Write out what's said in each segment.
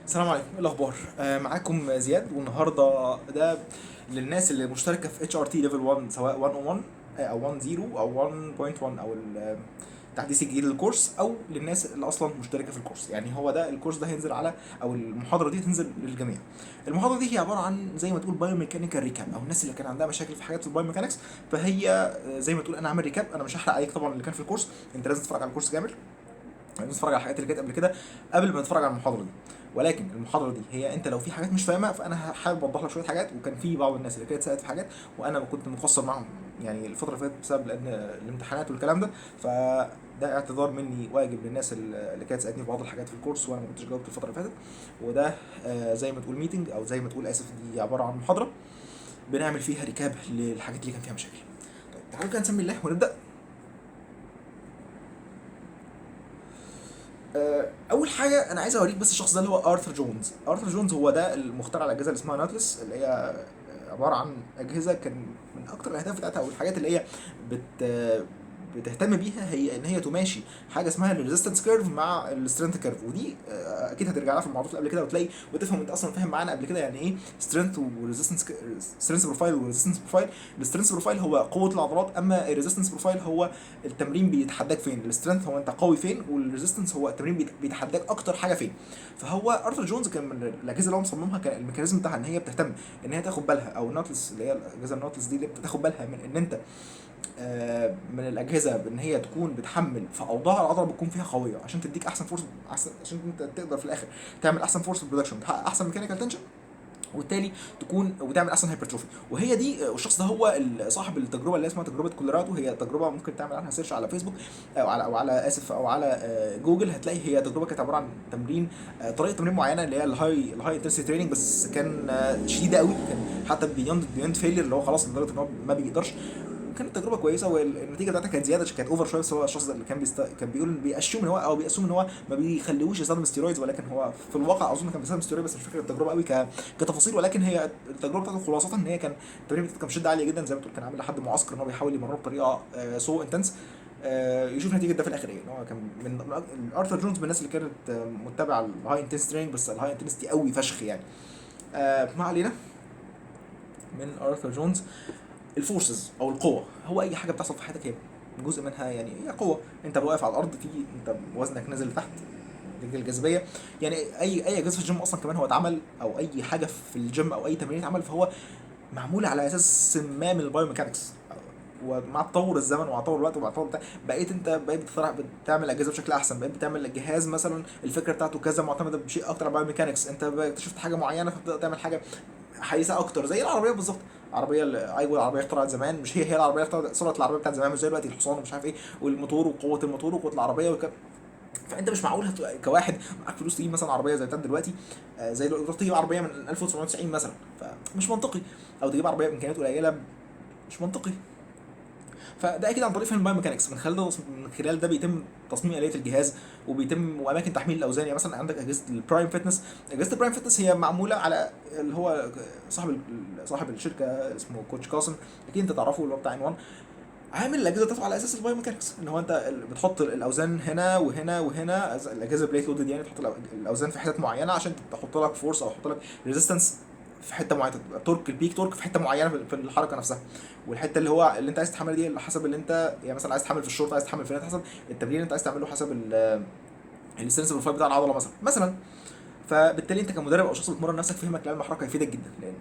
السلام عليكم، ايه الاخبار؟ معاكم زياد، والنهارده ده للناس اللي مشتركه في اتش ار تي ليفل 1، سواء 101 او 10 او 1.1 او التحديث الجديد للكورس، او للناس اللي اصلا مشتركه في الكورس. يعني هو ده الكورس ده هينزل على، او المحاضره دي هتنزل للجميع. المحاضره دي هي عباره عن زي ما تقول بايو ميكانيكال ريكاب، او الناس اللي كان عندها مشاكل في حاجات في البايو ميكانكس. فهي زي ما تقول انا عامل ريكاب. انا مش هحرق عليك طبعا اللي كان في الكورس، انت لازم تتفرج على الكورس كامل، لازم تتفرج على الحاجات اللي كانت قبل كده قبل ما تتفرج على المحاضره دي. ولكن المحاضره دي هي انت لو في حاجات مش فاهمها، فانا حابب اوضح لك شويه حاجات. وكان في بعض الناس اللي كانت سالت في حاجات وانا كنت مقصر معاهم يعني الفتره اللي فاتت بسبب لان الامتحانات والكلام ده. فده اعتذار مني واجب للناس اللي كانت سالتني في بعض الحاجات في الكورس وانا ما كنتش جاوبت الفتره اللي فاتت. وده زي ما تقول ميتنج، او زي ما تقول اسف، دي عباره عن محاضره بنعمل فيها ريكاب للحاجات اللي كان فيها مشاكل. طيب تعالوا كده نسمي الله ونبدا. اول حاجه انا عايز اوريك بس الشخص ده اللي هو ارثر جونز. ارثر جونز هو ده المخترع الاجهزه اللي اسمها ناتلس، اللي هي عباره عن اجهزه كان من اكتر الاهداف بتاعتها او الحاجات اللي هي بت بتهتم بيها هي ان هي تماشي حاجه اسمها الريزيستنس كيرف مع السترينث كيرف. ودي اكيد هترجع لها في الموضوع اللي قبل كده وتلاقي وتفهم انت اصلا فاهم معانا قبل كده يعني ايه سترينث وريزيستنس، سترينث بروفايل وريزيستنس بروفايل. السترينث بروفايل هو قوه العضلات، اما الريزيستنس بروفايل هو التمرين بيتحداك فين. السترينث هو انت قوي فين، والريزيستنس هو التمرين بيتحداك اكتر حاجه فين. فهو ارثر جونز كان من الاجهزه اللي هو مصممها، كان الميكانيزم بتاعها ان هي بتهتم ان هي تاخد بالها، او النوتلس اللي هي الاجهزه النوتلس دي اللي بتاخد بالها من ان انت من الاجهزه بان هي تكون بتحمل في اوضاع العضله بتكون فيها قويه عشان تديك احسن فورس، احسن عشان انت تقدر في الاخر تعمل احسن فورس برودكشن، تحقق احسن ميكانيكال تنشن، وبالتالي تكون وتعمل احسن هايبرتروفي. وهي دي والشخص ده هو صاحب التجربه اللي اسمها تجربه كولورادو. هي تجربه ممكن تعمل عنها سيرش على فيسبوك او على اسف او على جوجل، هتلاقي هي تجربه كانت عباره عن تمرين، طريقه تمرين معينه اللي هي الهاي انتنسيتي تريننج، بس كان شديده قوي، كان حتى بيوند فيلير اللي هو خلاص لدرجه ان هو ما بيقدرش. كانت تجربه كويسه والنتيجه بتاعتها كانت زياده، كانت اوفر شويه. بس هو الشخص ده اللي كان بيقول بيأشوم ان هو، او بيأسوم ان هو ما بيخليهوش يستخدم ستيرويدز، ولكن هو في الواقع اظن كان بيستخدم ستيرويد، بس مش فاكر التجربه قوي كتفاصيل. ولكن هي التجربه بتاعته خلاصه ان هي كان التمرين كان بشده عاليه جدا، زي ما تقول كان عامل لحد معسكر ان هو بيحاول يمرنه بطريقه سو انتنس. يشوف نتيجه ده في الاخر ايه. ان هو كان من ارثر جونز من الناس اللي كانت متبعه الهاي انتنس تريننج، بس الهاي انتنسيتي قوي فشخ يعني. ما علينا من ارثر جونز. الفورسز او القوه، هو اي حاجه بتحصل في حياتك هي جزء منها يعني هي قوه. انت واقف على الارض، في انت وزنك نازل لتحت، رجل الجاذبيه. يعني اي جهاز في الجيم اصلا كمان هو اتعمل، او اي حاجه في الجيم او اي تمرين اتعمل فهو معمول على اساس ما من البايو ميكانكس. ومع تطور الزمن ومع تطور الوقت ومع تطور بتاع، بقيت بتعمل اجهزه بشكل احسن، بقيت بتعمل جهاز مثلا الفكره بتاعته كذا معتمده بشيء اكتر على البايو ميكانكس. انت اكتشفت حاجه معينه فبتبدا تعمل حاجه حديثه اكتر، زي العربيه بالظبط. العربيه ايوه العربيه اخترعت زمان، مش هي العربيه اخترعت سرعه العربيه بتاعت زمان، مش زي دلوقتي الحصان ومش عارف ايه والموتور وقوه الموتور وقوه العربيه فانت مش معقول كواحد معاك فلوس تجيب مثلا عربيه زي بتاعت دلوقتي، زي دلوقتي تجيب عربيه من 1990 مثلا، فمش منطقي. او تجيب عربيه بامكانيات قليله، مش منطقي. فده اكيد عن طريق فهم بايو ميكانكس. من خلال ده بيتم تصميم اليه الجهاز، وبيتم واماكن تحميل الاوزان. يعني مثلا عندك اجهزه البرايم فيتنس. اجهزه البرايم فيتنس هي معموله على اللي هو صاحب الشركه اسمه كوتش كاسم، اكيد انت تعرفه، اللي هو بتاع عنوان. عامل الاجهزه بتاعته على اساس البايو ميكانكس، ان هو انت بتحط الاوزان هنا وهنا وهنا. الاجهزه بليت لودد، يعني تحط الاوزان في حتت معينه عشان تحط لك فورس او تحط لك ريزيستنس في حته معينه، تبقى تورك البيك تورك في حته معينه في الحركه نفسها. والحته اللي هو اللي انت عايز تحمل دي على حسب اللي انت يعني مثلا عايز تحمل في الشورت، عايز تحمل في حسب التمرين اللي انت عايز تعمله، حسب السترينث بروفايل بتاع العضله مثلا. فبالتالي انت كمدرب او شخص بتمرن نفسك، فهمك لعلم الحركه هيفيدك جدا، لان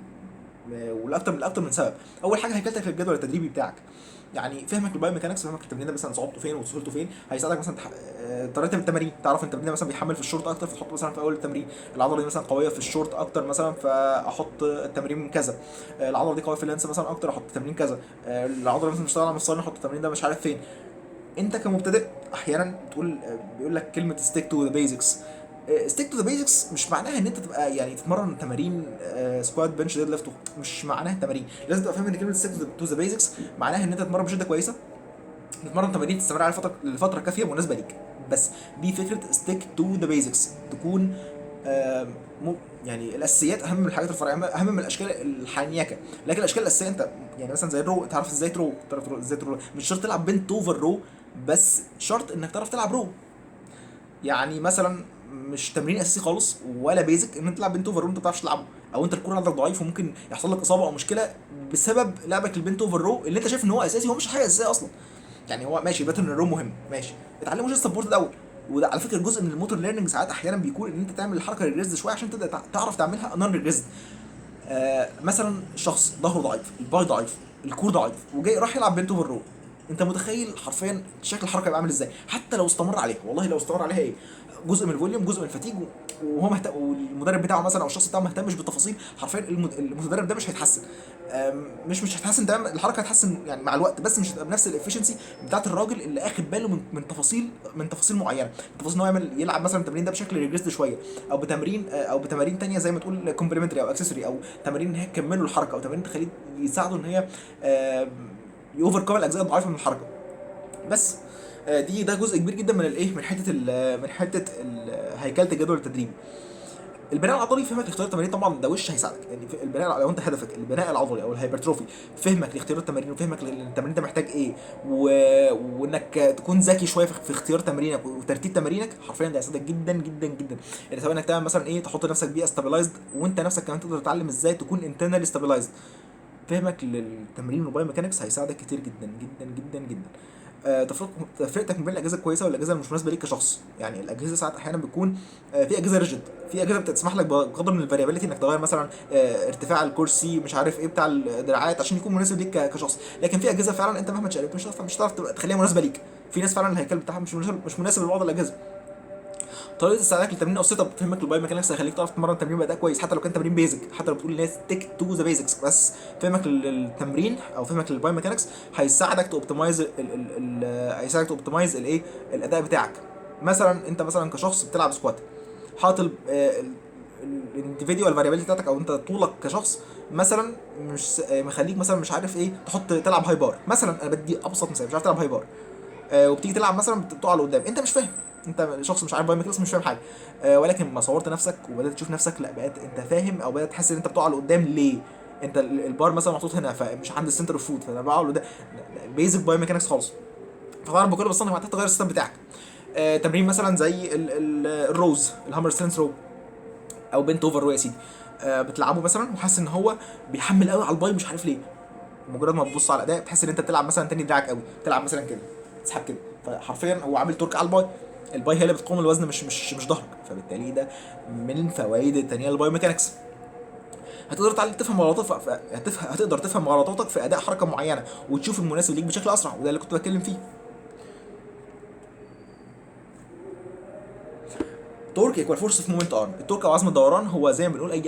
ولاكتر من سبب. اول حاجه هيكلتك للجدول التدريبي بتاعك. يعني فهمك للبايو ميكانكس، فهمك التمرين ده مثلا صعوبته فين وسهولته فين، هيساعدك مثلا طريقه التمارين. تعرف ان التمرين ده مثلا بيحمل في الشورت اكتر، فتحط مثلا في اول التمرين العضله دي مثلا قويه في الشورت اكتر مثلا، فاحط التمرين كذا. العضله دي قويه في اللانس مثلا اكتر، احط تمرين كذا. العضله مثلا بتشتغل على المفصلين، احط التمرين ده مش عارف فين. انت كمبتدئ احيانا تقول بيقول لك كلمه ستيك تو ذا بيزكس. ستيك تو ذا بيزكس مش معناها ان انت تبقى يعني تتمرن تمارين سكوات بنش ديد ليفت، مش معناها تمارين. لازم تبقى فاهم ان كلمه ستيك تو ذا بيزكس معناها ان انت تتمرن بشده كويسه، تتمرن تمارين تستمر على لفتره كافيه مناسبه ليك. بس دي فكره ستيك تو ذا بيزكس، تكون آه، يعني الاساسيات اهم من الحاجات الفرعيه، اهم من الاشكال الحنيكه. لكن الاشكال الاساسيه انت يعني مثلا زي الرو، تعرف ازاي ترو، تعرف ازاي ترو. مش شرط تلعب بنت اوفر رو، بس شرط انك تعرف تلعب رو. يعني مثلا مش تمرين اساسي خالص ولا بيزك ان انت تلعب بنت اوفر وانت ما بتعرفش تلعبه، او انت الكوره عندك ضعيف وممكن يحصل لك اصابه او مشكله بسبب لعبك البنت اوفر رو اللي انت شايف ان هو اساسي، هو مش حاجه اساسيه اصلا. يعني هو ماشي باترن الرو مهم ماشي، اتعلموا جست سبورت الاول. وده على فكره جزء من الموتور ليرنينج، ساعات احيانا بيكون ان انت تعمل الحركه ريجريزد شويه عشان تبدا تعرف تعملها نون ريجريزد. مثلا شخص ظهره ضعيف، الباي ضعيف، الكور ضعيف، وجاي راح يلعب بنت اوفر رو، انت متخيل حرفيا شكل الحركه هيبقى عامل ازاي؟ حتى لو استمر عليها، والله لو استمر عليها ايه، جزء من الفوليوم، جزء من الفتيج، وهو مهتم، والمدرب بتاعه مثلا او الشخص بتاعه ما اهتمش بالتفاصيل، حرفيا المتدرب ده مش هيتحسن. مش هيتحسن تمام، الحركه هتتحسن يعني مع الوقت، بس مش هتبقى بنفس الافشنسي بتاعت الراجل اللي اخد باله من تفاصيل معينه، تفاصيل ان هو يلعب مثلا التمرين ده بشكل ريجريسد شويه، او بتمارين تانية زي ما تقول كومبلمنتري او اكسسوري، او تمارين ان هي تكمله الحركه، او تمارين تخليه يساعده ان هي يوفركم الاجزاء الضعيفه من الحركه. بس ده جزء كبير جدا من الايه، من حته هيكله الجدول التدريبي. البناء العضلي، فهمك لاختيار التمارين طبعا ده وش هيساعدك، يعني في البناء لو انت هدفك البناء العضلي او الهايبرتروفي، فهمك لاختيار التمارين وفهمك للتمرين ده محتاج ايه، و... وانك تكون ذكي شويه في اختيار تمارينك وترتيب تمارينك، حرفيا ده هيساعدك جدا جدا جدا. يعني سواء انك تعمل مثلا ايه، تحط نفسك بيئه ستابلايزد، وانت نفسك كمان تقدر تتعلم ازاي تكون انترنالي ستابلايزد. فهمك للتمرين والبايو ميكانكس هيساعدك كتير جدا جدا جدا جدا. تفرقتك ما بين الاجهزه الكويسه والاجهزه اللي مش مناسبه ليك كشخص. يعني الاجهزه ساعات احيانا بتكون في اجهزه ريجيد، في اجهزه بتسمح لك بقدر من الفاريابيلتي انك تغير مثلا ارتفاع الكرسي، مش عارف ايه بتاع الدراعات عشان يكون مناسب ليك كشخص. لكن في اجهزه فعلا انت مهما تشقلب مش هتعرف تخليها مناسبه ليك. في ناس فعلا الهيكل بتاعها مش مناسب لبعض الاجهزه. طريقه استعدادك للتمرين او السيت اب، فهمك للبايو ميكانكس هيخليك تعرف تتمرن تمرين باداء كويس، حتى لو كان تمرين بيزك، حتى لو بتقول للناس تيك تو ذا بيزكس، بس فهمك للتمرين او فهمك للبايو ميكانكس هيساعدك توبتمايز هيساعدك توبتمايز الايه، الاداء بتاعك. مثلا انت مثلا كشخص بتلعب سكوات، حاطط الانديفيديوال فاريابيلتي بتاعتك، او انت طولك كشخص مثلا مش مخليك مثلا مش عارف ايه تلعب هاي بار مثلا، انا بدي ابسط مثال، مش عارف تلعب هاي بار، وبتيجي تلعب مثلا بتقع لقدام، انت مش فاهم، انت شخص مش عارف بايو ميكانكس، مش فاهم حاجه. ولكن ما صورت نفسك وبدات تشوف نفسك، لا بقيت انت فاهم، او بدات تحس ان انت بتقع لقدام ليه. انت البار مثلا محطوط هنا فمش عند السنتر اوف فود، فانا بقع لقدام. بيزك بايو ميكانكس خالص. فطبعا بكل بساطه انك محتاج تغير السيستم بتاعك. تمرين مثلا زي الروز، الهامر سترينث رو، او بنت اوفر رو يا سيدي. بتلعبه مثلا وحاسس ان هو بيحمل قوي على الباي، مش عارف ليه. مجرد ما تبص على الاداء بتحس ان انت بتلعب مثلا تاني دراعك قوي، تلعب مثلا كده تسحب كده، فحرفيا هو عامل تورك على الباي. الباي هي اللي بتقوم الوزن، مش ظهرك، فبالتالي ده من فوائد التانية للبايو ميكانكس. هتقدر تفهم غلطاتك هتقدر تفهم غلطاتك في اداء حركه معينه، وتشوف المناسب ليك بشكل اسرع، وده اللي كنت بتكلم فيه. تورك ايكوال فورس اوف مومنت ارم. التورك او عزم الدوران هو زي ما بنقول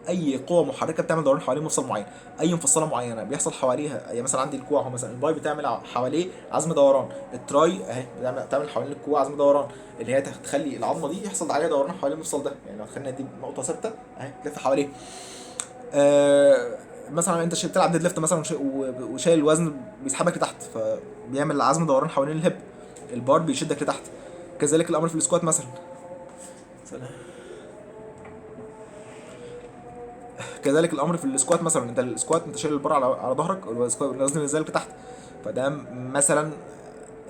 اي قوه محركه بتعمل دوران حوالين مفصل معين، اي مفصله معينه بيحصل حواليها. يعني مثلا عندي الكوع، هو مثلا الباي بتعمل حواليه عزم دوران، التراي اهي بتعمل حوالين الكوع عزم دوران، اللي هي تخلي العظمه دي يحصل عليها دوران حوالين المفصل ده. يعني لو تخلينا دي نقطه ثابته اهي تلف حواليه. مثلا انت بتلعب ديد ليفت مثلا، وشايل الوزن بيسحبك لتحت، فبيعمل عزم دوران حوالين الهب، البار بيشدك لتحت. كذلك الامر في السكوات مثلا. كذلك الامر في السكوات مثلا، انت السكوات انت شايل البار على ظهرك، الوزن نزلك لتحت، فده مثلا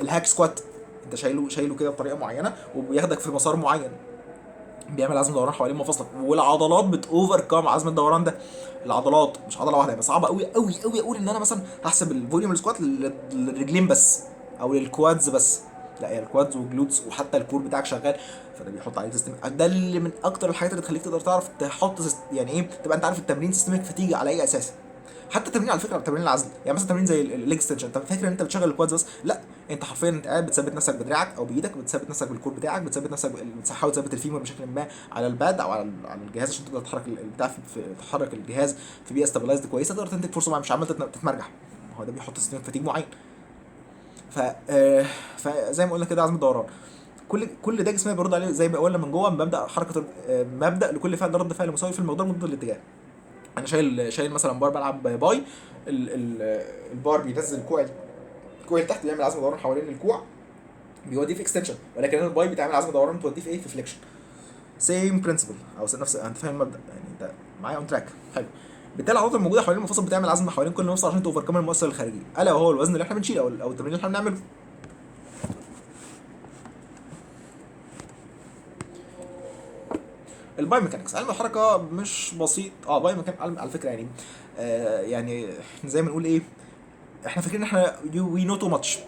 الهاك سكوات، انت شايله كده بطريقه معينه وبياخدك في مسار معين، بيعمل عزم دوران حوالين مفاصلك، والعضلات بتوفر كام عزم الدوران ده. العضلات مش عضله واحده، يبقى صعبه قوي قوي قوي اقول ان انا مثلا هحسب الفوليوم السكوات للرجلين بس، او للكوادز بس. لا، هي الكوادز والجلوتس وحتى الكور بتاعك شغال، فده بيحط عليك سيستم. ده اللي من اكتر الحاجات اللي تخليك تقدر تعرف تحط يعني ايه، تبقى انت عارف التمرين سيستمك فتيجي على اي اساس. حتى تمرين على فكره، تمرين العزل، يعني مثلا تمرين زي الليج ستنشن، انت فاكر ان انت بتشغل الكوادز بس؟ لا، انت حرفيا انت قاعد بتثبت نفسك بدراعك او بايدك، بتثبت نفسك بالكور بتاعك، بتثبت نفسك بتحاول تثبت الفيمر بشكل ما على الباد او على الجهاز عشان تقدر تحرك البتاع تحرك الجهاز في بيئه ستابلايزد كويسه، تقدر تنتج فرصه معينه، مش عمال تتمرجح. هو ده بيحط سيستم فتيج معين. ف فزي ما قلنا كده عزم الدوران، كل ده جسمي بيرد عليه زي ما قلنا من جوه، مبدا حركه مبدا لكل فعل رد فعل مساوي في المقدار ضد الاتجاه. انا شايل مثلا بار بلعب باي، البار بينزل الكوع تحت، بيعمل عزم دوران حوالين الكوع، بيوديه في اكستنشن، ولكن انا الباي بتعمل عزم دوران بتوديه في ايه، في فليكشن. سيم برنسبل، او نفس، انت فاهم المبدا يعني، انت معايا اون تراك. حلو. بالتالي العضلات الموجوده حوالين المفاصل بتعمل عزم حوالين كل مفصل عشان توفر كم المؤثر الخارجي، الا وهو الوزن اللي احنا بنشيله، او التمرين اللي احنا بنعمله. البايو ميكانكس علم الحركه مش بسيط. بايو ميكانكس على فكره يعني، يعني زي ما نقول ايه، احنا فاكرين ان احنا وي نو تو ماتش.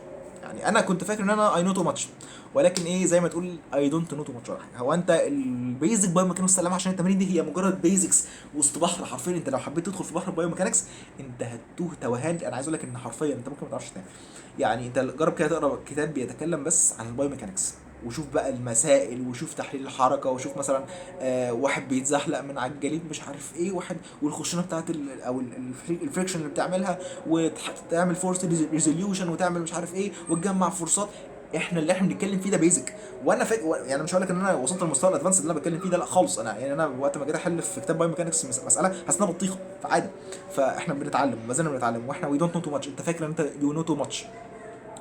يعني انا كنت فاكر ان انا اي نو تو ماتش، ولكن ايه، زي ما تقول اي دونت نو تو ماتش. هو انت البيزك بايو ميكانكس السلام، عشان التمارين دي هي مجرد بيزكس وسط بحر حرفيا. انت لو حبيت تدخل في بحر بايو ميكانكس انت هتوه توهان. انا عايز اقول لك ان حرفيا انت ممكن ما تعرفش تنام. يعني انت جرب كده تقرا كتاب بيتكلم بس عن البايو ميكانكس، وشوف بقى المسائل، وشوف تحليل الحركه، وشوف مثلا واحد بيتزحلق من على الجليد مش عارف ايه، واحد والخشونه بتاعت الفريكشن اللي بتعملها، وتعمل فورس ريزوليوشن، وتعمل مش عارف ايه، وتجمع فرصات. احنا اللي احنا بنتكلم فيه ده بيزك. وانا يعني مش هقول لك ان انا وصلت للمستوى الادفانس اللي انا بتكلم فيه ده، لا خالص. انا يعني انا وقت ما جيت احل في كتاب بايو ميكانكس مساله حاسس انها بطيخه، فعادي. فاحنا بنتعلم، ما زلنا بنتعلم، واحنا وي دونت نو تو ماتش. انت فاكر ان انت يو نو تو ماتش،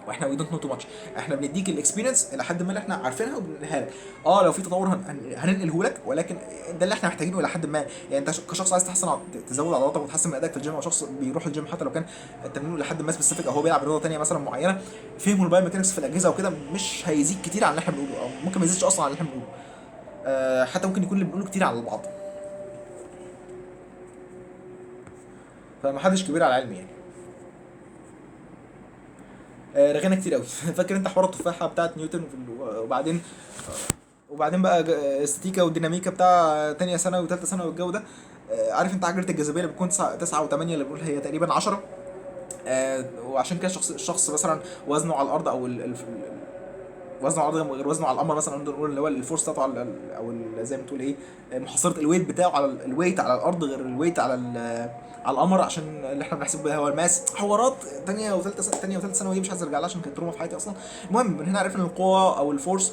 واحنا وي دونت نو تو ماتش. احنا بنديك الاكسبيرينس الى حد ما اللي احنا عارفينها وبننقلها لك. لو في تطور هننقله لك، ولكن ده اللي احنا محتاجينه الى حد ما. يعني انت كشخص عايز تحسن تزود عضلاتك وتحسن من ادائك في الجيم، او شخص بيروح الجيم حتى لو كان تمرينه لحد ما سبيسيفيك، او هو بيلعب رياضه ثانيه مثلا معينه، فهمه البايو ميكانكس في الاجهزه وكده مش هيزيد كتير عن اللي احنا بنقوله، او ممكن ما يزيدش اصلا عن اللي احنا بنقوله. حتى ممكن يكون اللي بنقوله كتير على بعض. فمحدش كبير على العلم يعني. رغينا كتير قوي. فاكر انت حوار التفاحه بتاعت نيوتن وبعدين بقى استاتيكا والديناميكا بتاع تانية ثانوي وتالتة ثانوي والجو ده. عارف انت عجلة الجاذبية اللي بتكون 9 و8 اللي بنقول هي تقريبا 10. وعشان كده الشخص مثلا وزنه على الارض، او وزنه على الارض غير وزنه على القمر مثلا، نقدر نقول اللي هو الفورس بتاعته على زي ما تقول ايه، محصله الويت بتاعه على الويت على الارض غير الويت على على القمر، عشان اللي احنا بنحسبه بيه هو الماس. حوارات تانية وثالثه ثانوي دي مش عايز ارجع لها عشان كانت تروما في حياتي اصلا. المهم من هنا عرفنا ان القوه او الفورس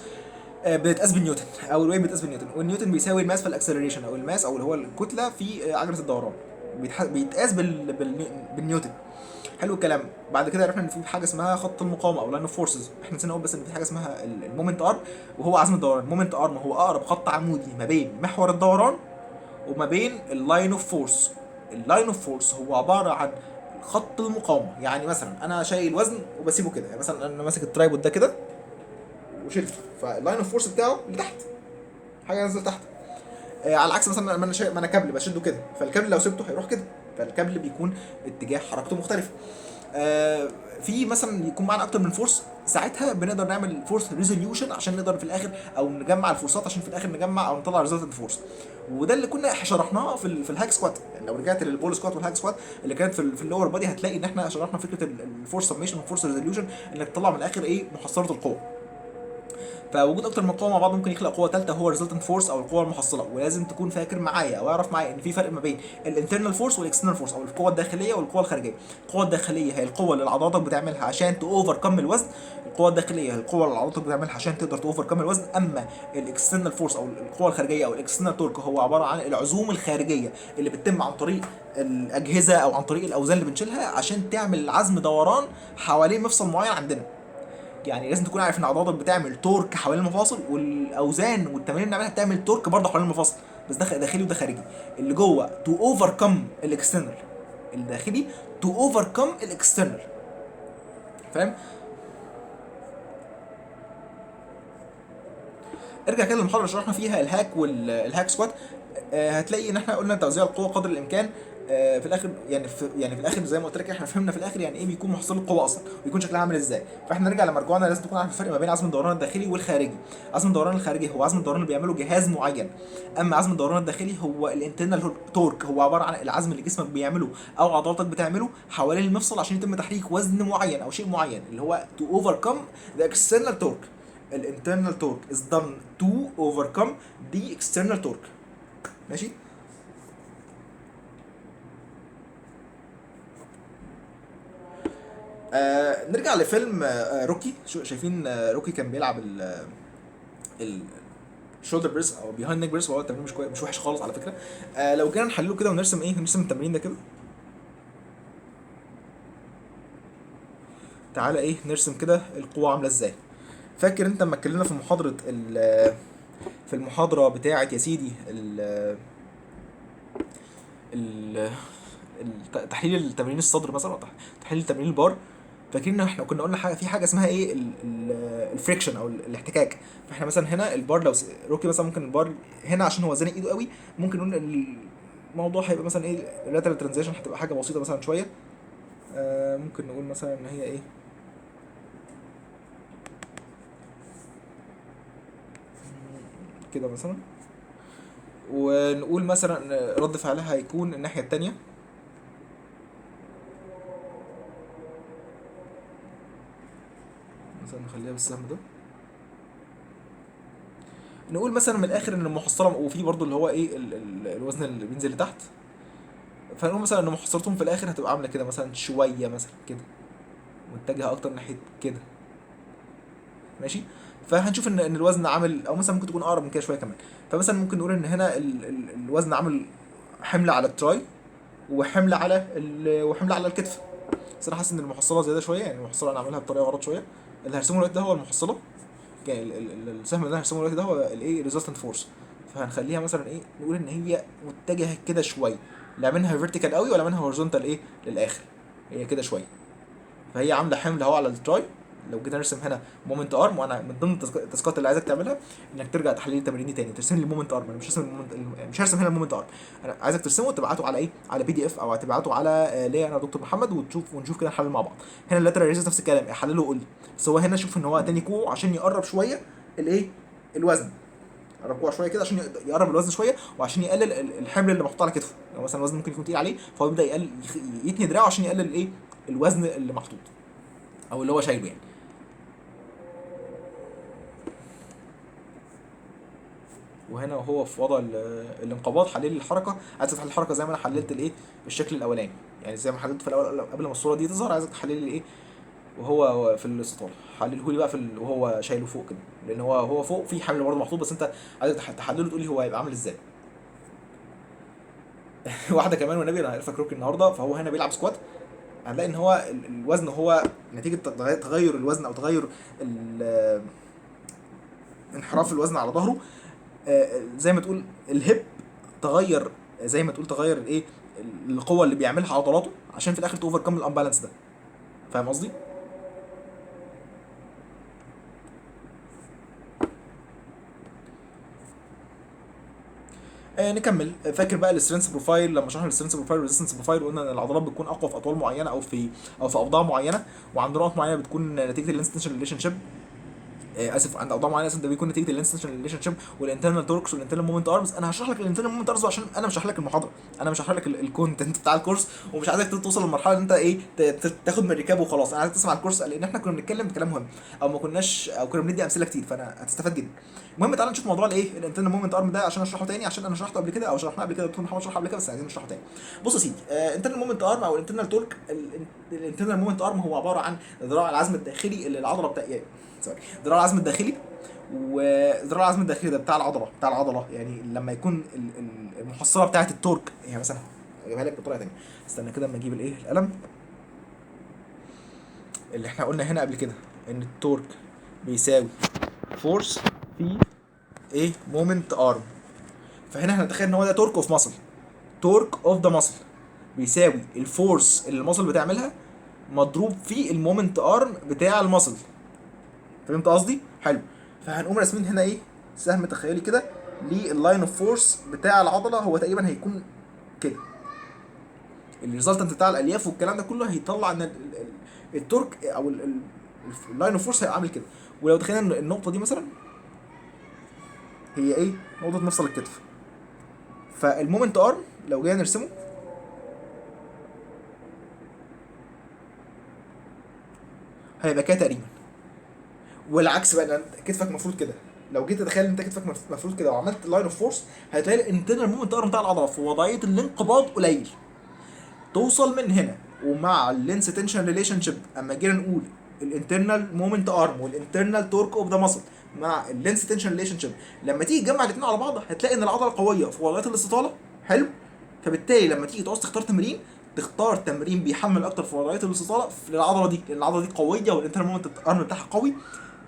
بتتقاس بالنيوتن، او الويت بتتقاس بالنيوتن، والنيوتن بيساوي الماس في الاكسلريشن، او الماس او اللي هو الكتله في عجله الدوران. بيتقاس بالنيوتن. حلو الكلام. بعد كده عرفنا ان في حاجه اسمها خط المقاومه او لاين اوف فورسز. احنا نسينا نقول بس ان في حاجه اسمها المومنت ار، وهو عزم الدوران. المومنت ار هو اقرب خط عمودي ما بين محور الدوران وما بين اللاين اوف فورس. اللاين اوف فورس هو عباره عن خط المقاومه. يعني مثلا انا شايل وزن وبسيبه كده، يعني مثلا انا ماسك الترايبود ده كده وشلته، فاللاين اوف فورس بتاعه لتحت، حاجه نازله تحت. على العكس مثلا لما ما انا كابل بشده كده، فالكابل لو سبته هيروح كده، فالكابل بيكون اتجاه حركته مختلف. في مثلا يكون معانا اكتر من فورس، ساعتها بنقدر نعمل فورس ريزوليوشن عشان نقدر في الاخر، او نجمع الفورسات عشان في الاخر نجمع او نطلع ريزلتنت فورس. وده اللي كنا شرحناه في الهاك سكوات. يعني لو رجعت للبول سكوات والهاك سكوات اللي كانت في اللور بادي، هتلاقي ان احنا شرحنا فكره الفورس سبميشن والفورس ريزوليوشن، انك تطلع من الاخر ايه، محصله القوه. فوجود اكتر من قوه مع بعض ممكن يخلق قوه ثالثه، هو ريزلتنت فورس او القوه المحصله. ولازم تكون فاكر معايا او اعرف معايا ان في فرق ما بين الانترنال فورس والاكسترنال فورس، او القوه الداخليه والقوه الخارجيه. القوه الداخليه هي القوه اللي عضلاتك بتعملها عشان تاوفر كم الوزن. القوه الداخليه هي القوه اللي عضلاتك بتعملها عشان تقدر تاوفر كم الوزن. اما الاكسترنال فورس او القوه الخارجيه او الاكسترنال تورك هو عباره عن العزوم الخارجيه اللي بتتم عن طريق الاجهزه او عن طريق الاوزان اللي بنشيلها عشان تعمل عزم دوران حوالين مفصل معين عندنا. يعني لازم تكون عارف ان عضلاتك بتعمل تورك حوالين المفاصل، والاوزان والتمارين اللي بنعملها بتعمل تورك برضه حوالين المفاصل، بس ده داخلي وده خارجي. اللي جوه تو اوفركم الاكسترنال، الداخلي تو اوفركم الاكسترنال. فاهم؟ ارجع كده للمحاضره اللي شرحنا فيها الهاك والهاك سكوات. هتلاقي ان احنا قلنا توزيع القوه قدر الامكان. في الاخر يعني في الاخر زي ما قلت لك احنا فهمنا في الاخر يعني ايه بيكون محصول القوه اصلا، ويكون شكلها عامل ازاي. فاحنا نرجع لمرجوعنا، لازم تكون عارف الفرق ما بين عزم الدوران الداخلي والخارجي. عزم الدوران الخارجي هو عزم الدوران اللي بيعمله جهاز معين، اما عزم الدوران الداخلي هو الانترنال تورك، هو عباره عن العزم اللي جسمك بيعمله او عضلاتك بتعمله حوالين المفصل عشان يتم تحريك وزن معين او شيء معين، اللي هو to overcome the external torque. الانترنال تورك is done to overcome the external torque. ماشي. نرجع لفيلم روكي. شايفين روكي كان بيلعب ال الشولدر بريس او بيهايند نيك بريس، وهو التمرين مش كويس، مش وحش خالص على فكره. لو جينا نحلله كده ونرسم ايه، نرسم التمرين ده كده. تعالى ايه نرسم كده القوه عامله ازاي. فاكر انت لما اتكلمنا في محاضره في المحاضره بتاعه يا سيدي ال تحليل التمرين الصدر مثلا، تحليل تمرين البار. فاكرين ان احنا كنا قلنا حاجه، في حاجه اسمها ايه الفريكشن او الاحتكاك. فاحنا مثلا هنا البار لو روكي مثلا، ممكن البار هنا عشان هو زانق ايده قوي، ممكن نقول الموضوع هيبقى مثلا ايه، اللاترال ترانزيشن هتبقى حاجه بسيطه مثلا شويه. ممكن نقول مثلا ان هي ايه، كده مثلا. ونقول مثلا رد فعلها هيكون الناحيه التانيه. مثلا نخليها بالسهم ده. نقول مثلا من الاخر ان المحصله، وفي برضو اللي هو ايه الوزن اللي بينزل لتحت. فنقول مثلا ان محصلتهم في الاخر هتبقى عامله كده مثلا شويه مثلا كده، متجهه اكتر ناحيه كده. ماشي. فهنشوف ان الوزن عامل، او مثلا ممكن تكون اقرب من كده شويه كمان. فمثلا ممكن نقول ان هنا الوزن عامل حمل على التراي، وحمل على الكتف. بس انا حاسس ان المحصله زياده شويه، يعني المحصله انا عاملها بطريقه غلط شويه. اللي هرسمه دلوقتي ده هو المحصله، يعني السهم اللي انا هرسمه دلوقتي ده هو الايه ريزلتنت فورس. فهنخليها مثلا ايه، نقول ان هي متجهه كده شويه، لا منها فيرتيكال قوي ولا منها هورزونتال ايه للاخر، هي كده شويه. فهي عامله حمل اهو على التراي. لو جينا نرسم هنا مومنت ارم، وانا من ضمن التاسكات اللي عايزك تعملها انك ترجع تحليل التمارين دي تاني، ترسم لي المومنت ارم. انا مش هرسم مش هرسم هنا المومنت ارم. انا عايزك ترسمه وتبعته على ايه، على بي دي اف، او تبعته على ليا انا دكتور محمد، ونشوف كده نحلل مع بعض. هنا اللاترال ريزيس نفس الكلام، احلله وقول لي. بس هو هنا شوف ان هو تاني كوع عشان يقرب شويه الايه، الوزن. قرب كوع شويه كده عشان يقرب الوزن شويه، وعشان يقلل الحمل اللي محطوط على كتفه. لو مثلا الوزن ممكن يكون تقيل عليه، فهو يبدا يقلل، يتني دراعه عشان يقلل الايه، الوزن اللي محطوط، او اللي هو شايله يعني. وهنا وهو في وضع الانقباض حلل الحركه. عايز تحلل الحركه زي ما انا حللت الايه، الشكل الاولاني، يعني زي ما حللت في الاول قبل ما الصوره دي تظهر. عايزك تحلل لي ايه وهو في الاستطاله. حلله لي بقى وهو شايله فوق كده، لان هو فوق في حمل برضه محطوط، بس انت عايزك تحلله تقول لي هو هيبقى عامل ازاي. واحده كمان والنبي، انا عارفك روكي النهارده، فهو هنا بيلعب سكوات. هنلاقي ان هو الوزن هو نتيجه تغير الوزن، او تغير انحراف الوزن على ظهره. زي ما تقول الهب تغير، زي ما تقول تغير الايه، القوه اللي بيعملها عضلاته عشان في الاخر توفر كم الامبالانس ده. فاهم قصدي؟ نكمل. فاكر بقى السترينث بروفايل، لما شرحنا السترينث بروفايل والريزيستنس بروفايل، وقلنا ان العضلات بتكون اقوى في اطوال معينه، او في اوضاع معينه، وعند نقط معينه بتكون نتيجه الانستنشن ريليشن شيب. اسف، عند اوضاع معينه ده بيكون نتيجه الانستنشن ريليشن شيب والانترنال توركس والانترنال مومنت ارمز. انا هشرح لك الانترنال مومنت ارمز عشان انا مش هشرح لك المحاضره، انا مش هشرح لك الكونتنت بتاع الكورس، ومش عايزك توصل للمرحله ان انت ايه تاخد من الركاب وخلاص. انا عايزك تسمع الكورس، لان احنا كنا بنتكلم بكلام مهم، او ما كناش، او كنا بندي امثله كتير، فانا هتستفاد جدا. المهم تعالى نشوف موضوع الايه الانترنال مومنت ارم ده عشان اشرحه تاني، عشان انا شرحته قبل كده، او شرحناه قبل كده، دكتور محمد شرحه قبل كده، بس عايزين نشرحه تاني. بص يا سيدي، انترنال مومنت ارم او الانترنال تورك. الانترنال مومنت ارم هو عباره عن ذراع العزم الداخلي اللي العضله بتاع سوري، ذراع العزم الداخلي. وذراع العزم الداخلي ده بتاع العضله يعني لما يكون المحصله بتاعه التورك، يعني مثلا اجيبها لك بطريقه ثانيه. استنى كده اما اجيب الايه القلم. اللي احنا قلنا هنا قبل كده ان التورك بيساوي فورس في ايه مومنت ارم. فهنا احنا نتخيل ان هو ده تورك اوف ماسل، تورك اوف ذا ماسل بيساوي الفورس اللي الماسل بتعملها مضروب في المومنت ارم بتاع الماسل. فهمت قصدي؟ حلو. فهنقوم راسمين هنا ايه، سهم تخيلي كده لللاين اوف فورس بتاع العضله. هو تقريبا هيكون كده. الريزلتنت بتاع الالياف والكلام ده كله هيطلع ان التورك او اللاين اوف فورس هيبقى عامل كده. ولو تخيلنا ان النقطه دي مثلا هي ايه، نقطه مفصل الكتف. فالمومنت ارم لو جينا نرسمه هيبقى كده تقريبا. والعكس بقى، لأن كتفك مفروض كده. لو جيت تتخيل ان انت كتفك مفروض كده وعملت لاين اوف فورس، هتلاقي الانترنال مومنت ارم بتاع العضله في وضعيه الانقباض قليل. توصل من هنا ومع اللينس تنشن ريليشن شيب، اما جينا نقول الانترنال مومنت ارم والانترنال تورك اوف ذا ماسل مع اللينس تنشن ريليشن شيب، لما تيجي تجمع الاثنين على بعض هتلاقي ان العضله قويه في وضعيه الاستطاله. حلو. فبالتالي لما تيجي تعوز تختار تمرين، تختار تمرين بيحمل اكتر في وضعيه الاستطاله للعضله دي، لان العضله دي قويه والانترنال مومنت ارم بتاعها قوي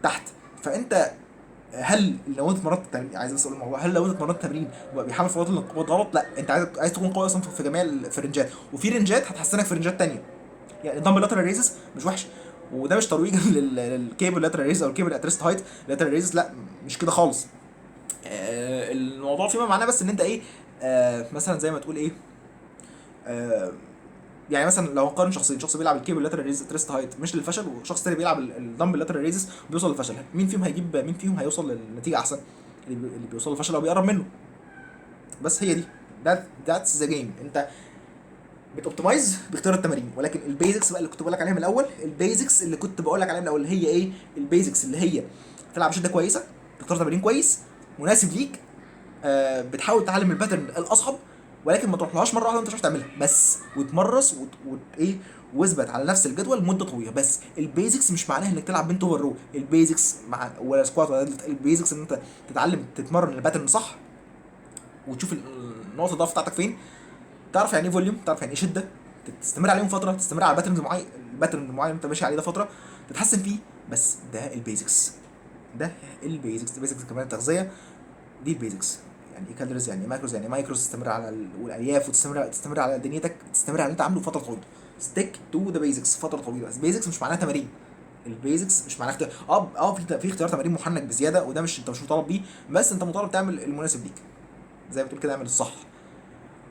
تحت. فانت هل لو انت اتمرنت عايز اسال الموضوع، هل لو انت اتمرنت تمرين وبقى بيحمل في وضعيه الانقباض غلط؟ لا، انت عايز تكون قوي اصلا في جميع الفرنجات، وفي رنجات هتحسنك في رنجات تانية. يعني دمبل لاترال ريزس مش وحش، وده مش ترويج للكيبل لاترال ريز او الكيبل اتريست هايت لاترال ريز، لا مش كده خالص. الموضوع فيما معناه بس ان انت ايه، مثلا زي ما تقول ايه، آه يعني مثلا لو هنقارن شخصين، شخص بيلعب الكيبل لاترال ريز تريست هايت مش للفشل، وشخص تاني بيلعب الدمبل لاترال ريزز وبيوصل للفشل، مين فيهم هيوصل للنتيجه احسن؟ اللي بيوصل للفشل او بيقرب منه. بس هي دي، ذاتس ذا جيم. انت بتوبتمايز باختيار التمارين، ولكن البيزكس بقى اللي كنت بقول لك عليها من الاول، البيزكس اللي كنت بقول لك عليها من الاول اللي هي ايه؟ البيزكس اللي هي تلعب شده كويسه، تختار تمارين كويس مناسب ليك، بتحاول تتعلم الباترن الاصعب، ولكن ما تروحلهاش مره واحده وانت مش عارف تعملها بس، وتمرس ايه، واثبت على نفس الجدول لمده طويله. بس البيزكس مش معناها انك تلعب بنت اوفر رو، البيزكس مع ولا سكوات ولا ديدلت، البيزكس ان انت تتعلم تتمرن الباترن صح، وتشوف النقطه الضعف بتاعتك فين، تعرف يعني ايه فوليوم، تعرف يعني ايه شده، تستمر عليهم فتره، تستمر على باترنز معين، الباترن المعين انت ماشي عليه ده فتره، تتحسن فيه. بس ده البيزكس، ده البيزكس كمان التغذيه، دي البيزكس. يعني ايه كالوريز، يعني ايه ماكروز، يعني ايه مايكروز، تستمر على والالياف، تستمر على دنيتك، تستمر على اللي انت عامله فتره طويله. ستيك تو ذا بيزكس فتره طويله. بس بيزكس مش معناها تمارين، البيزكس مش معناها اختيار، في اختيار تمارين محنك بزياده، وده مش انت مش مطالب بيه، بس انت مطالب تعمل المناسب ليك، زي ما تقول كده اعمل الصح.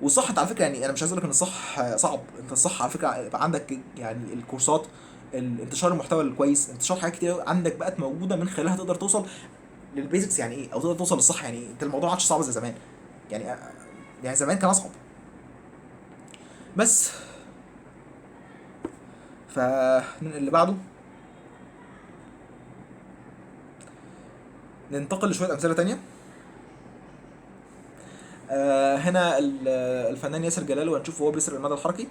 والصح انت على فكره، يعني انا مش عايز اقول لك ان الصح صعب، انت الصح على فكره يبقى عندك يعني الكورسات، انتشار المحتوى الكويس، انتشار حاجات كتير عندك بقت موجوده من خلالها تقدر توصل للبيزكس يعني ايه، او تقدر توصل للصح يعني ايه. انت الموضوع ما عادش صعب زي زمان، يعني يعني زمان كان اصعب. بس اللي بعده ننتقل لشويه امثله تانية. هنا الفنان ياسر جلال، وهنشوف هو بيسرق المدى الحركي.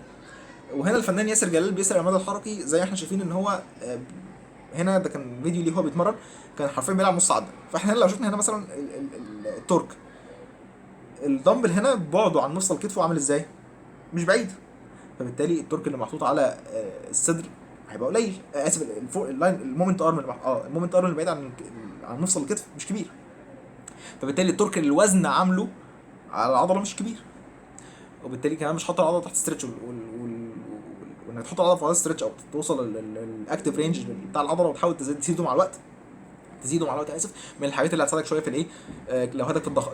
وهنا الفنان ياسر جلال بيسرق المدى الحركي زي ما احنا شايفين ان هو هنا ده كان فيديو ليه هو بيتمرن، كان حرفيا بيلعب نص عده. فاحنا هنا لو شفنا هنا مثلا التورك، الدمبل هنا بعده عن مفصل كتفه عامل ازاي؟ مش بعيد، فبالتالي التورك اللي محطوط على الصدر هيبقى قليل. اسف، اللاين المومنت ارم المومنت ارم اللي بعيد عن مفصل الكتف مش كبير، فبالتالي التورك اللي الوزن عامله على العضله مش كبير، وبالتالي كمان مش حاطط العضله تحت ستريتش، وانك تحط العضله في عضله ستريتش او توصل للاكتيف رينج بتاع العضله، وتحاول تزيده مع الوقت، اسف، من الحاجات اللي هتساعدك شويه في الايه،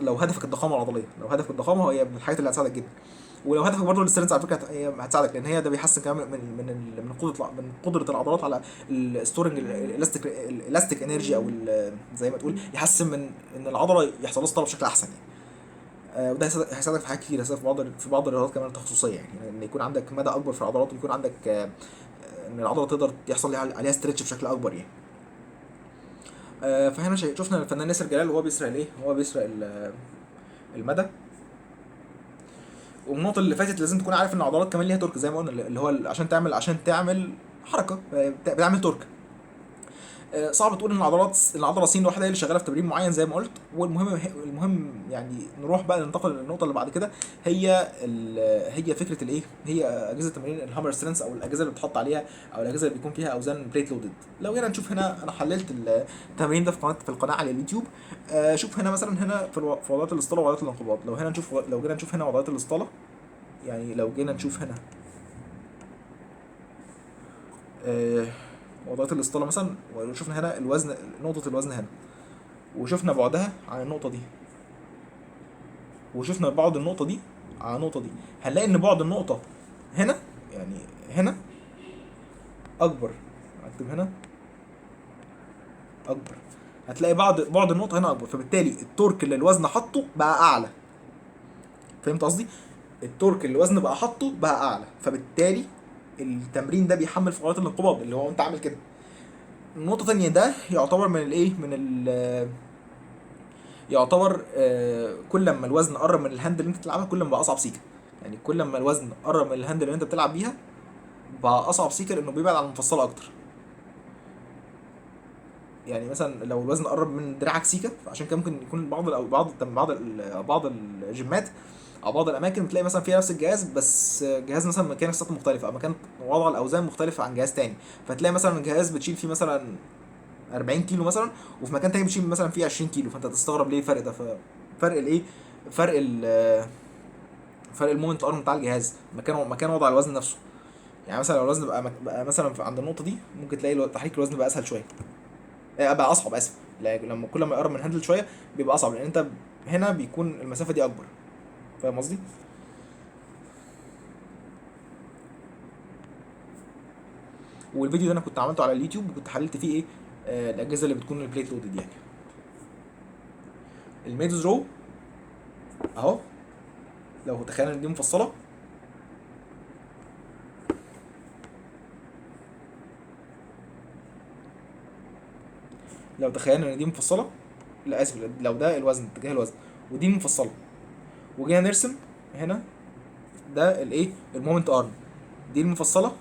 لو هدفك الضخامه العضليه، لو هدفك الضخامه هي من الحاجات اللي هتساعدك جدا. ولو هدفك برضه الاسترنس على فكره هي هتساعدك، لان هي ده بيحسن كمان من قدره العضلات على الستورنج الالاستيك انرجي، او زي ما تقول يحسن من ان العضله يحصل لها طلب بشكل احسن يعني. وده هيساعدك في حاجات كتير، هيساعدك في بعض الرياضات كمان التخصصيه، يعني ان يكون عندك مدى اكبر في العضلات، ويكون عندك ان العضله تقدر يحصل عليها ستريتش بشكل اكبر يعني. فهنا شفنا الفنان ياسر جلال وهو بيسرق الايه، هو بيسرق المدى. والنقطه اللي فاتت لازم تكون عارف ان العضلات كمان ليها تورك، زي ما قلنا اللي هو عشان تعمل حركه بتعمل تورك. صعب تقول ان العضله س لوحدها هي اللي شغاله في تمرين معين زي ما قلت. المهم يعني نروح بقى ننتقل للنقطه اللي بعد كده، هي فكره الايه، هي اجهزه التمرين الهامر سترينث، او الاجهزه اللي بتحط عليها، او الاجهزه اللي بيكون فيها اوزان بريت لودد. لو جينا نشوف هنا، انا حللت التمرين ده في القناه على اليوتيوب. شوف هنا مثلا، هنا في وضعيات الاسطاله ووضعيات الانقباض. لو جينا نشوف هنا وضعيات الاسطاله، يعني لو جينا نشوف هنا آه، وضعية الاسطالة مثلا، وشفنا هنا الوزن، نقطة الوزن هنا، وشفنا بعدها عن النقطة دي، وشفنا بعد النقطة دي عن النقطة دي، هنلاقي ان بعد النقطة هنا، يعني هنا اكبر. اكتب هنا اكبر، هتلاقي بعد النقطة هنا اكبر، فبالتالي التورك اللي الوزن حطه بقى اعلى. فهمت قصدي؟ التورك اللي الوزن بقى حطه بقى اعلى، فبالتالي التمرين ده بيحمل فقرات الانقباض اللي هو انت عامل كده. نقطة تانية، ده يعتبر من الايه، يعتبر كل ما الوزن قرب من الهاند اللي انت بتلعبها كل ما بقى اصعب سيكه. يعني كل ما الوزن قرب من الهاند اللي انت بتلعب بيها بقى اصعب سيكه، لانه بيبعد عن المفصله اكتر. يعني مثلا لو الوزن قرب من دراعك سيكه، فعشان كده ممكن يكون بعض الجيمات او بعض الاماكن بتلاقي مثلا فيها نفس الجهاز، بس جهاز مثلا مكان السطح مختلف، او مكان وضع الاوزان مختلف عن جهاز تاني. فتلاقي مثلا جهاز بتشيل فيه مثلا 40 كيلو مثلا، وفي مكان تاني بتشيل مثلا فيه 20 كيلو، فانت تستغرب ليه الفرق ده. فرق الايه، فرق ال فرق المومنت ارم بتاع الجهاز، مكان وضع الوزن نفسه. يعني مثلا لو الوزن بقى مثلا عند النقطه دي، ممكن تلاقي تحريك الوزن بقى اسهل شويه، بقى اصعب، اسف. لما كل ما يقرب من الهاندل شويه بيبقى اصعب، لان انت هنا بيكون المسافه دي اكبر. فاهم قصدي؟ والفيديو ده انا كنت عملته على اليوتيوب، وكنت حللت فيه ايه الاجهزه اللي بتكون البليت لودد يعني. الميدز رو اهو، لو تخيل ان دي مفصله، لو تخيلنا ان دي مفصله، لا اسف، لو ده الوزن، اتجاه الوزن، ودي مفصله، وجينا نرسم هنا، ده الايه المومنت ارم، دي المفصله،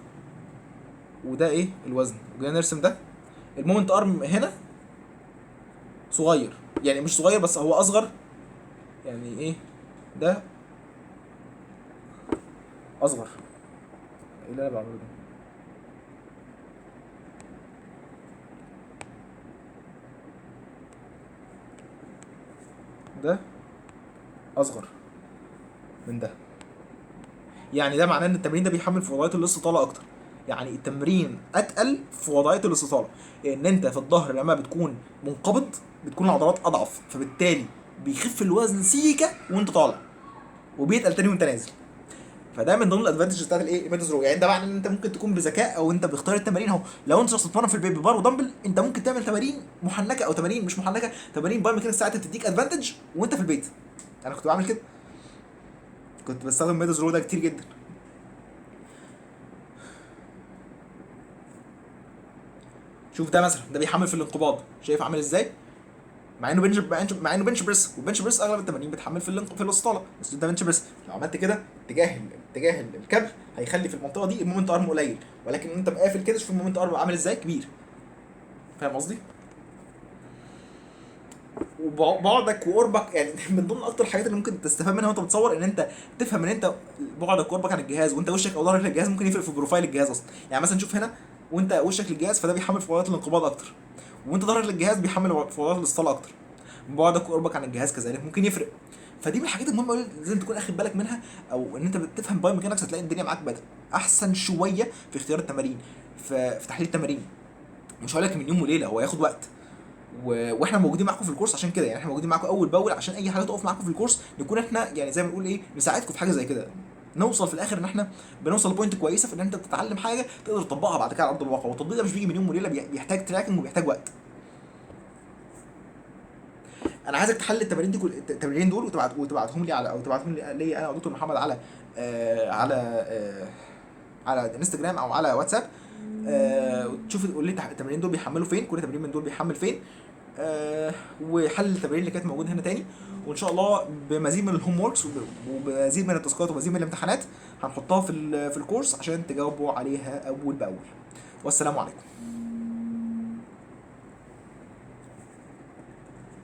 وده ايه الوزن، وجينا نرسم ده المومنت ارم هنا صغير، يعني مش صغير بس هو اصغر، يعني ايه ده اصغر. ايه اللي انا بعمله ده اصغر من ده. يعني ده معناه ان التمرين ده بيحمل في وضعيه الاستطاله اكتر، يعني التمرين اتقل في وضعيه الاستطاله، لان انت في الظهر لما بتكون منقبض بتكون العضلات اضعف، فبالتالي بيخف الوزن سيكه وانت طالع، وبيتقل تاني وانت نازل. فده من ضمن الادفانتجز بتاعت الايه ميدوز رو. يعني ده معناه ان انت ممكن تكون بذكاء، او انت بتختار التمارين اهو. لو انت شخص بتتمرن في البيت ببار ودمبل، انت ممكن تعمل تمارين محنكه او تمارين مش محنكه، تمارين باي ميكانيكس ساعتها تديك ادفانتج وانت في البيت. انا كنت بعمل كده، كنت بستخدم ميدوز رو ده كتير جدا. شوف ده مثلا، ده بيحمل في الانقباض، شايف عامل ازاي؟ مع انه بنش بريس، والبنش بريس اغلب التمارين بتحمل في الاسطاله، بس ده بنش بريس لو عملت كده اتجاه الكابل هيخلي في المنطقه دي المومنت ارم قليل، ولكن انت مقافل كده، شوف المومنت ارم عامل ازاي كبير. فاهم قصدي؟ وبعدك وقربك يعني من ضمن اكتر الحاجات اللي ممكن تستفاد منها وانت بتصور، ان انت تفهم ان انت بعدك وقربك عن الجهاز، وانت وشك او ظهرك للجهاز ممكن يفرق في بروفايل الجهاز اصلا. يعني مثلا شوف هنا، وانت وشك للجهاز فده بيحمل في وضعيه الانقباض اكتر، وانت ظهرك للجهاز بيحمل في وضعيه الاستطاله اكتر. بعدك وقربك عن الجهاز كذلك ممكن يفرق. فدي من الحاجات المهمه اللي لازم تكون اخد بالك منها، او ان انت بتفهم باي ميكانكس، هتلاقي الدنيا معاك بدأ احسن شويه في اختيار التمارين، في تحليل التمارين. مش هقول لك من يوم وليله، هو هياخد وقت. واحنا موجودين معاكم في الكورس عشان كده، يعني احنا موجودين معاكم اول باول عشان اي حاجه تقف معاكم في الكورس نكون احنا يعني زي ما بنقول ايه، نساعدكم في حاجه زي كده، نوصل في الاخر ان احنا بنوصل لبوينت كويسه في ان انت تتعلم حاجه تقدر تطبقها بعد كده على ارض الواقع. والتطبيق ده مش بيجي من يوم وليله، بيحتاج تراكنج وبيحتاج وقت. انا عايزك تحلل التمارين دي التمارين دول وتبعتهم لي على، او تبعتهم لي انا او دكتور محمد على على انستجرام او على واتساب. وتشوف تقول لي التمارين دول بيحملوا فين، كل تمرين من دول بيحمل فين. وحل التمارين اللي كانت موجوده هنا تاني. وان شاء الله بمزيد من الهوم ووركس وبمزيد من التاسكات ومزيد من الامتحانات هنحطها في الكورس عشان تجاوبوا عليها اول باول. والسلام عليكم.